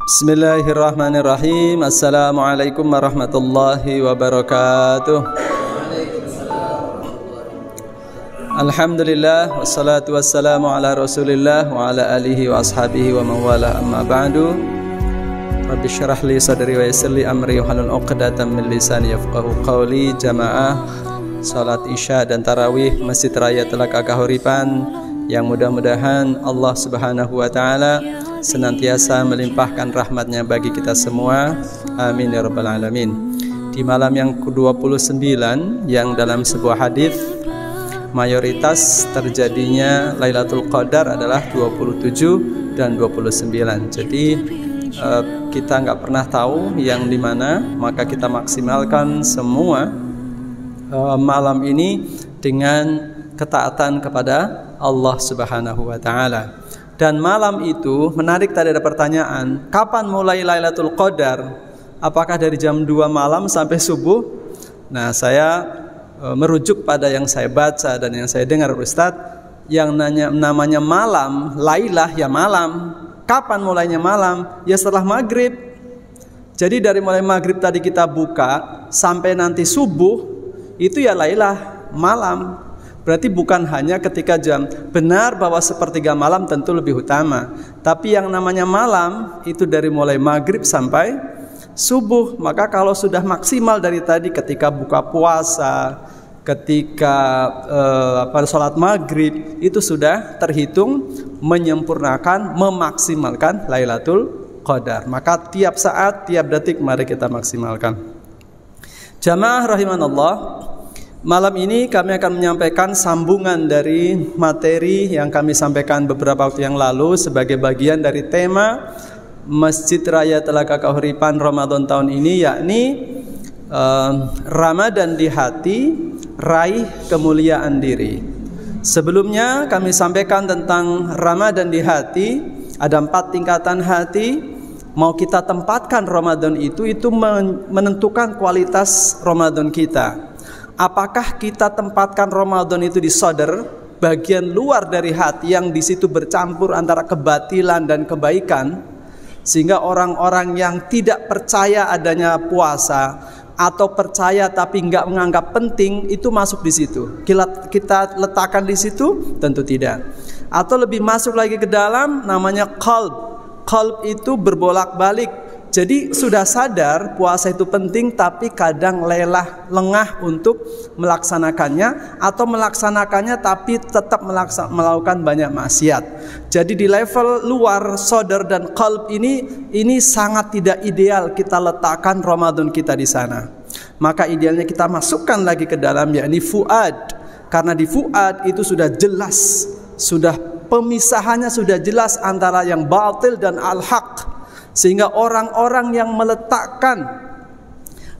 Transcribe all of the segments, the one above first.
Bismillahirrahmanirrahim. Assalamualaikum warahmatullahi wabarakatuh. Alhamdulillah, wassalatu wassalamu ala rasulillah wa ala alihi wa ashabihi wa mawala, amma ba'du. Rabbi syrah li sadri wa yassir li amri wa halul 'uqdatam min lisani yafqahu qawli. Jamaah salat isya dan tarawih Masjid Raya Telaga Kahuripan yang mudah-mudahan Allah Subhanahu wa taala senantiasa melimpahkan rahmatnya bagi kita semua. Amin ya rabbal alamin. Di malam yang ke-29 yang dalam sebuah hadis mayoritas terjadinya Lailatul Qadar adalah 27 dan 29. Jadi kita nggak pernah tahu yang dimana, maka kita maksimalkan semua malam ini dengan ketaatan kepada Allah Subhanahu wa taala. Dan malam itu menarik, tadi ada pertanyaan, kapan mulai Lailatul Qadar? Apakah dari jam 2 malam sampai subuh? Nah, saya merujuk pada yang saya baca dan yang saya dengar Ustadz, yang namanya malam, Lailah ya malam. Kapan mulainya malam? Ya setelah maghrib. Jadi dari mulai maghrib tadi kita buka sampai nanti subuh, itu ya Lailah, malam. Berarti bukan hanya ketika jam, benar bahwa sepertiga malam tentu lebih utama, tapi yang namanya malam itu dari mulai maghrib sampai subuh. Maka kalau sudah maksimal dari tadi ketika buka puasa, ketika sholat maghrib, itu sudah terhitung menyempurnakan, memaksimalkan Lailatul Qadar. Maka tiap saat, tiap detik mari kita maksimalkan. Jamaah rahimanallah, malam ini kami akan menyampaikan sambungan dari materi yang kami sampaikan beberapa waktu yang lalu sebagai bagian dari tema Masjid Raya Telaga Kahuripan Ramadan tahun ini, yakni Ramadan di hati, raih kemuliaan diri. Sebelumnya kami sampaikan tentang Ramadan di hati, ada 4 tingkatan hati. Mau kita tempatkan Ramadan itu menentukan kualitas Ramadan kita. Apakah kita tempatkan Ramadan itu di sadar, bagian luar dari hati yang di situ bercampur antara kebatilan dan kebaikan, sehingga orang-orang yang tidak percaya adanya puasa atau percaya tapi nggak menganggap penting itu masuk di situ. Kita letakkan di situ? Tentu tidak. Atau lebih masuk lagi ke dalam, namanya qalb. Qalb itu berbolak-balik. Jadi sudah sadar puasa itu penting, tapi kadang lengah untuk melaksanakannya, atau melaksanakannya tapi tetap melakukan banyak maksiat. Jadi di level luar sadar dan qalb ini sangat tidak ideal kita letakkan Ramadan kita di sana. Maka idealnya kita masukkan lagi ke dalam, yakni fuad. Karena di fuad itu sudah jelas, sudah pemisahannya sudah jelas antara yang batil dan al-haq. Sehingga orang-orang yang meletakkan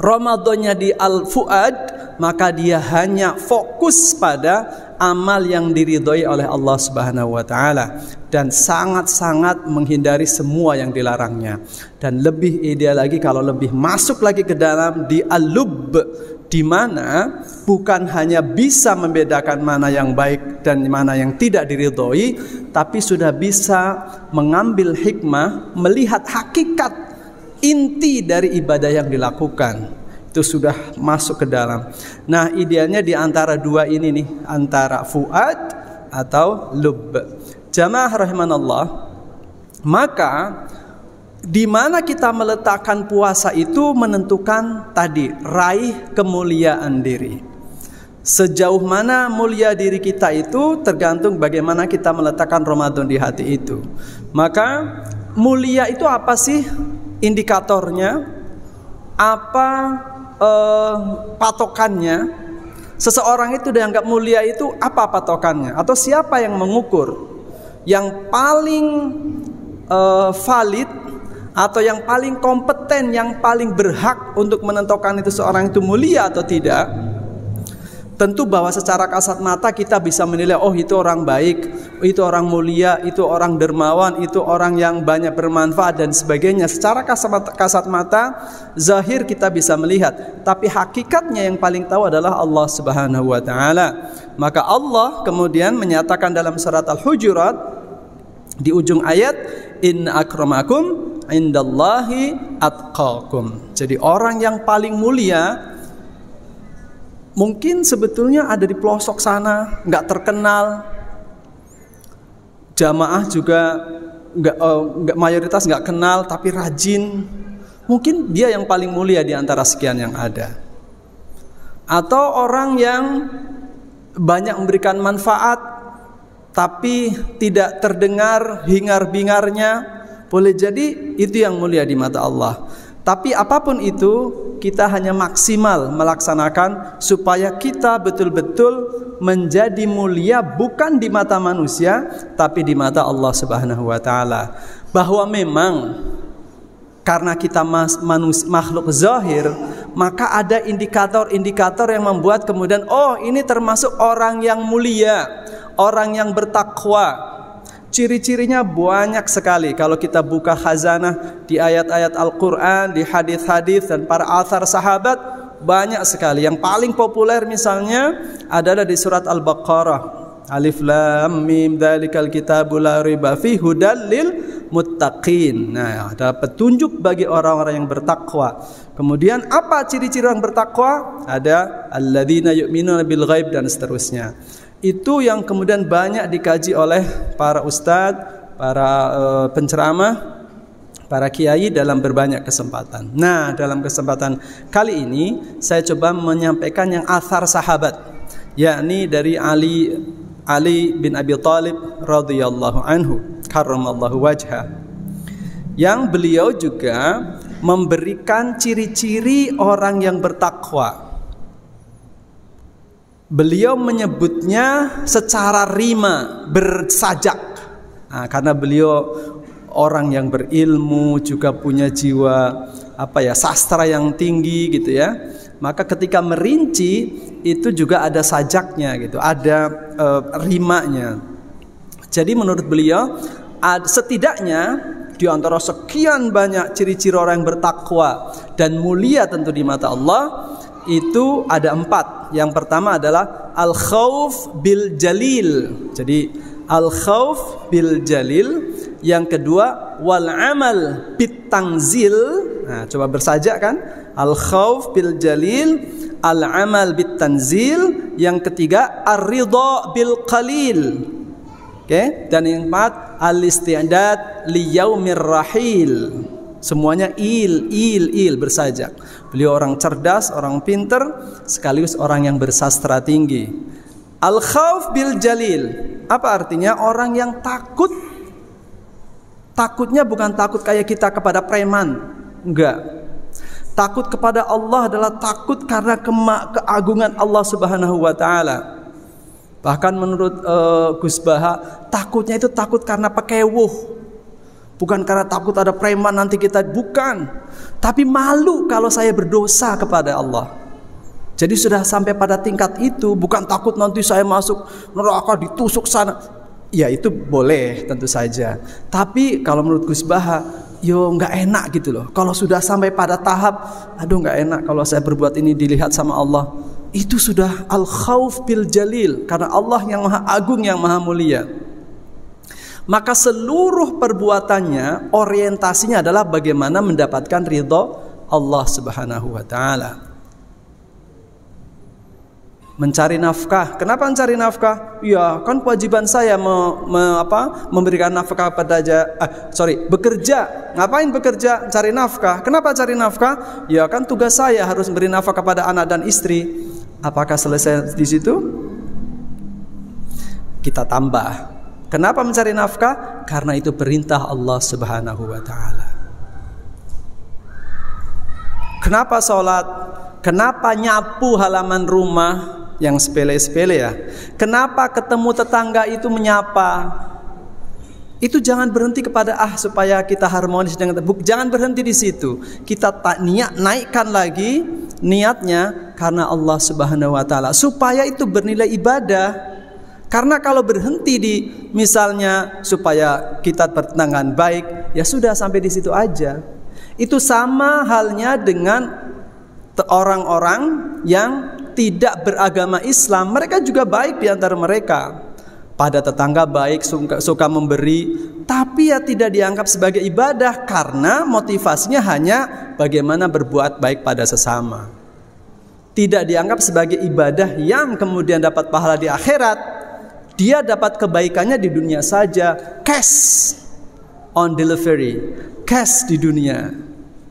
Ramadannya di al-fuad, maka dia hanya fokus pada amal yang diridhoi oleh Allah Subhanahu wa taala dan sangat-sangat menghindari semua yang dilarangnya. Dan lebih ideal lagi kalau lebih masuk lagi ke dalam di al-lub, di mana bukan hanya bisa membedakan mana yang baik dan mana yang tidak diridhoi, tapi sudah bisa mengambil hikmah, melihat hakikat inti dari ibadah yang dilakukan. Itu sudah masuk ke dalam. Nah, idealnya di antara dua ini nih, antara fuad atau lub. Jamaah rahimanallah, maka di mana kita meletakkan puasa itu menentukan tadi raih kemuliaan diri. Sejauh mana mulia diri kita itu tergantung bagaimana kita meletakkan Ramadan di hati itu. Maka mulia itu apa sih indikatornya? Apa patokannya? Seseorang itu dianggap mulia itu apa patokannya? Atau siapa yang mengukur? Yang paling valid atau yang paling kompeten, yang paling berhak untuk menentukan itu seorang itu mulia atau tidak? Tentu bahwa secara kasat mata kita bisa menilai, oh itu orang baik, itu orang mulia, itu orang dermawan, itu orang yang banyak bermanfaat dan sebagainya. Secara kasat mata, zahir kita bisa melihat, tapi hakikatnya yang paling tahu adalah Allah Subhanahu wa taala. Maka Allah kemudian menyatakan dalam surat Al-Hujurat di ujung ayat, inna akramakum indallahi atqakum. Jadi orang yang paling mulia mungkin sebetulnya ada di pelosok sana, nggak terkenal, jamaah juga nggak mayoritas nggak kenal, tapi rajin. Mungkin dia yang paling mulia di antara sekian yang ada. Atau orang yang banyak memberikan manfaat, tapi tidak terdengar hingar-bingarnya, boleh jadi itu yang mulia di mata Allah. Tapi apapun itu, kita hanya maksimal melaksanakan supaya kita betul-betul menjadi mulia bukan di mata manusia, tapi di mata Allah Subhanahu wa taala. Bahwa memang karena kita makhluk zahir, maka ada indikator-indikator yang membuat kemudian oh ini termasuk orang yang mulia, orang yang bertakwa. Ciri-cirinya banyak sekali. Kalau kita buka khazanah di ayat-ayat Al-Quran, di hadis-hadis dan para athar sahabat, banyak sekali. Yang paling populer misalnya adalah di surat Al-Baqarah. Alif Lam Mim Dzalikal Kitabu La Raiba Fihi Hudal lil Muttaqin. Nah, ada petunjuk bagi orang-orang yang bertakwa. Kemudian apa ciri-ciri orang bertakwa? Ada alladzina yu'minuna bil ghaib dan seterusnya. Itu yang kemudian banyak dikaji oleh para ustadz, para penceramah, para kiai dalam berbanyak kesempatan. Nah, dalam kesempatan kali ini saya coba menyampaikan yang athar sahabat, yakni dari Ali bin Abi Thalib radhiyallahu anhu karramallahu wajhah, yang beliau juga memberikan ciri-ciri orang yang bertakwa. Beliau menyebutnya secara rima, bersajak. Nah, karena beliau orang yang berilmu, juga punya jiwa sastra yang tinggi gitu ya. Maka ketika merinci itu juga ada sajaknya gitu, ada rimanya. Jadi menurut beliau setidaknya di antara sekian banyak ciri-ciri orang yang bertakwa dan mulia tentu di mata Allah, itu ada 4. Yang pertama adalah al-khauf bil jalil. Jadi al-khauf bil jalil. Yang kedua wal amal bit tanzil. Nah, coba bersajak kan? Al-khauf bil jalil, al-amal bit tanzil. Yang ketiga ar-ridha bil qalil. Oke, dan yang 4 al-isti'dad li yaumir rahil. Semuanya il bersajak. Beliau orang cerdas, orang pinter, sekaligus orang yang bersastra tinggi. Al-khauf bil jalil, apa artinya? Orang yang takut. Takutnya bukan takut kayak kita kepada preman, enggak. Takut kepada Allah adalah takut karena keagungan Allah Subhanahu wa taala. Bahkan menurut Gus Baha, takutnya itu takut karena pakewuh. Bukan karena takut ada preman nanti kita, bukan. Tapi malu kalau saya berdosa kepada Allah. Jadi sudah sampai pada tingkat itu, bukan takut nanti saya masuk neraka ditusuk sana. Ya itu boleh tentu saja. Tapi kalau menurut Gus Baha, nggak enak gitu loh. Kalau sudah sampai pada tahap, aduh nggak enak kalau saya berbuat ini dilihat sama Allah. Itu sudah al-khauf bil jalil, karena Allah yang maha agung, yang maha mulia. Maka seluruh perbuatannya orientasinya adalah bagaimana mendapatkan ridho Allah Subhanahu wa taala. Mencari nafkah. Kenapa mencari nafkah? Ya, kan kewajiban saya memberikan nafkah pada bekerja. Ngapain bekerja? Cari nafkah. Kenapa cari nafkah? Ya, kan tugas saya harus memberi nafkah kepada anak dan istri. Apakah selesai di situ? Kita tambah. Kenapa mencari nafkah? Karena itu perintah Allah Subhanahu wa taala. Kenapa sholat? Kenapa nyapu halaman rumah? Yang sepele-sepele ya. Kenapa ketemu tetangga itu menyapa? Itu jangan berhenti kepada supaya kita harmonis dengan jangan berhenti di situ. Kita naikkan lagi niatnya karena Allah Subhanahu wa taala supaya itu bernilai ibadah. Karena kalau berhenti di misalnya supaya kita bertentangan baik, ya sudah sampai di situ aja. Itu sama halnya dengan orang-orang yang tidak beragama Islam. Mereka juga baik di antara mereka. pada tetangga baik, suka memberi, tapi ya tidak dianggap sebagai ibadah karena motivasinya hanya bagaimana berbuat baik pada sesama. Tidak dianggap sebagai ibadah yang kemudian dapat pahala di akhirat. Dia dapat kebaikannya di dunia saja, cash on delivery, cash di dunia.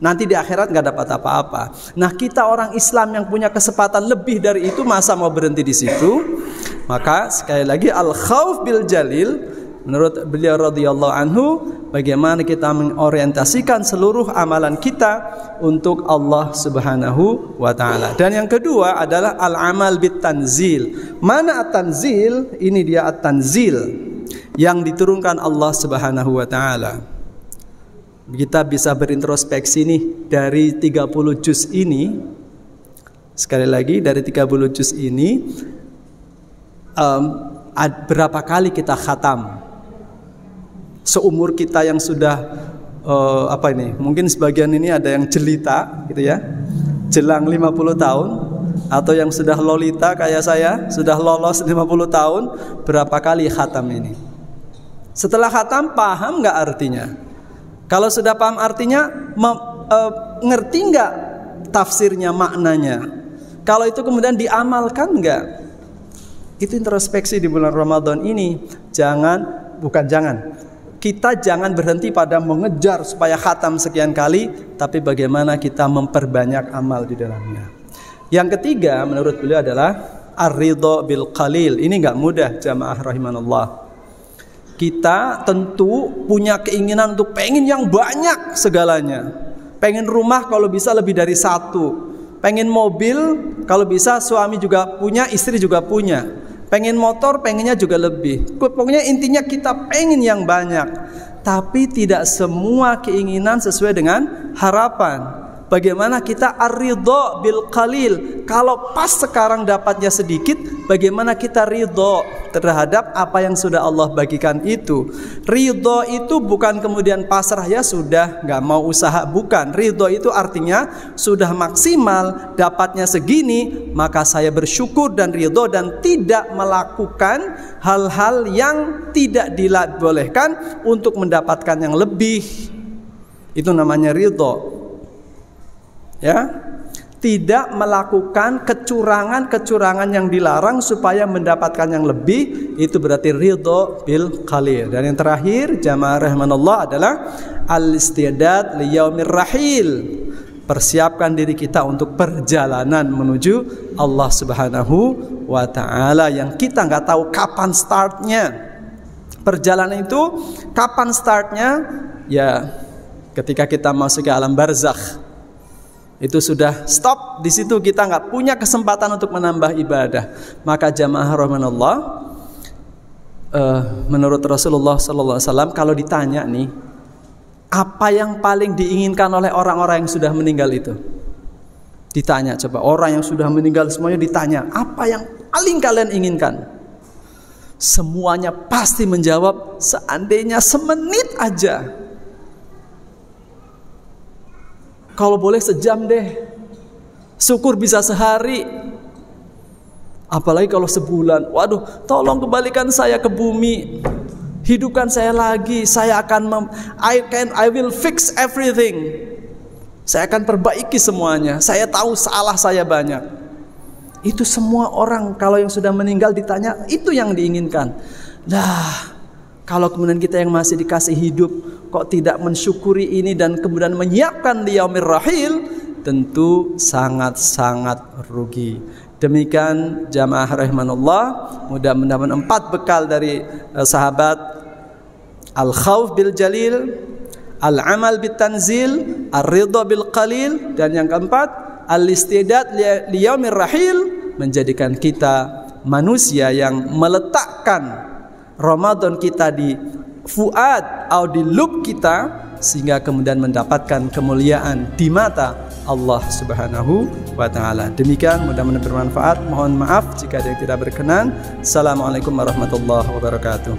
Nanti di akhirat nggak dapat apa-apa. Nah, kita orang Islam yang punya kesempatan lebih dari itu, masa mau berhenti di situ? Maka sekali lagi al-khauf bil jalil, menurut beliau radhiyallahu anhu, bagaimana kita mengorientasikan seluruh amalan kita untuk Allah Subhanahu wa taala. Dan yang kedua adalah al-amal bit tanzil. Mana at-tanzil? Ini dia at-tanzil yang diturunkan Allah Subhanahu wa taala. Kita bisa berintrospeksi nih dari 30 juz ini. Sekali lagi dari 30 juz ini, berapa kali kita khatam seumur kita yang sudah mungkin sebagian ini ada yang jelita gitu ya, jelang 50 tahun, atau yang sudah lolita kayak saya, sudah lolos 50 tahun, berapa kali khatam ini? Setelah khatam paham nggak artinya? Kalau sudah paham artinya, ngerti nggak tafsirnya, maknanya? Kalau itu kemudian diamalkan nggak? Itu introspeksi di bulan Ramadan ini. Kita jangan berhenti pada mengejar supaya khatam sekian kali, tapi bagaimana kita memperbanyak amal di dalamnya. Yang ketiga menurut beliau adalah ar-ridha bil qalil. Ini nggak mudah, jamaah rahimanallah. Kita tentu punya keinginan untuk pengen yang banyak segalanya. Pengen rumah kalau bisa lebih dari satu. Pengen mobil kalau bisa suami juga punya, istri juga punya. Pengen motor, pengennya juga lebih. Pokoknya intinya kita pengen yang banyak. Tapi tidak semua keinginan sesuai dengan harapan. Bagaimana kita ar-ridha bil qalil? Kalau pas sekarang dapatnya sedikit, bagaimana kita ridha terhadap apa yang sudah Allah bagikan itu? Ridha itu bukan kemudian pasrah, ya sudah nggak mau usaha, bukan. Ridha itu artinya sudah maksimal, dapatnya segini, maka saya bersyukur dan ridha dan tidak melakukan hal-hal yang tidak dibolehkan untuk mendapatkan yang lebih. Itu namanya ridha. Ya, tidak melakukan kecurangan yang dilarang supaya mendapatkan yang lebih, itu berarti ridho bil qalil. Dan yang terakhir jamaah rahimanallah adalah al-istidad li yaumir rahil. Persiapkan diri kita untuk perjalanan menuju Allah Subhanahu wa taala yang kita nggak tahu kapan startnya. Perjalanan itu kapan startnya? Ya, ketika kita masuk ke alam barzakh. Itu sudah stop di situ, kita nggak punya kesempatan untuk menambah ibadah. Maka jamaah rahimanallah, menurut Rasulullah SAW, kalau ditanya nih, apa yang paling diinginkan oleh orang-orang yang sudah meninggal itu? Ditanya, coba orang yang sudah meninggal semuanya ditanya, apa yang paling kalian inginkan? Semuanya pasti menjawab, seandainya semenit aja. Kalau boleh sejam deh, syukur bisa sehari. Apalagi kalau sebulan, waduh, tolong kembalikan saya ke bumi, hidupkan saya lagi. Saya akan I will fix everything. Saya akan perbaiki semuanya. Saya tahu salah saya banyak. Itu semua orang kalau yang sudah meninggal ditanya, itu yang diinginkan. Nah, kalau kemudian kita yang masih dikasih hidup kok tidak mensyukuri ini dan kemudian menyiapkan di yaumir rahil, tentu sangat-sangat rugi. Demikian jamaah rahimanullah, mudah-mudahan 4 bekal dari sahabat: al-khauf bil jalil, al-amal bit tanzil, ar-ridha bil qalil, dan yang keempat al-istidad li yaumir rahil, menjadikan kita manusia yang meletakkan Ramadan kita di fuad atau di lub kita, sehingga kemudian mendapatkan kemuliaan di mata Allah Subhanahu wa taala. Demikian, mudah-mudahan bermanfaat. Mohon maaf jika ada yang tidak berkenan. Assalamualaikum warahmatullahi wabarakatuh.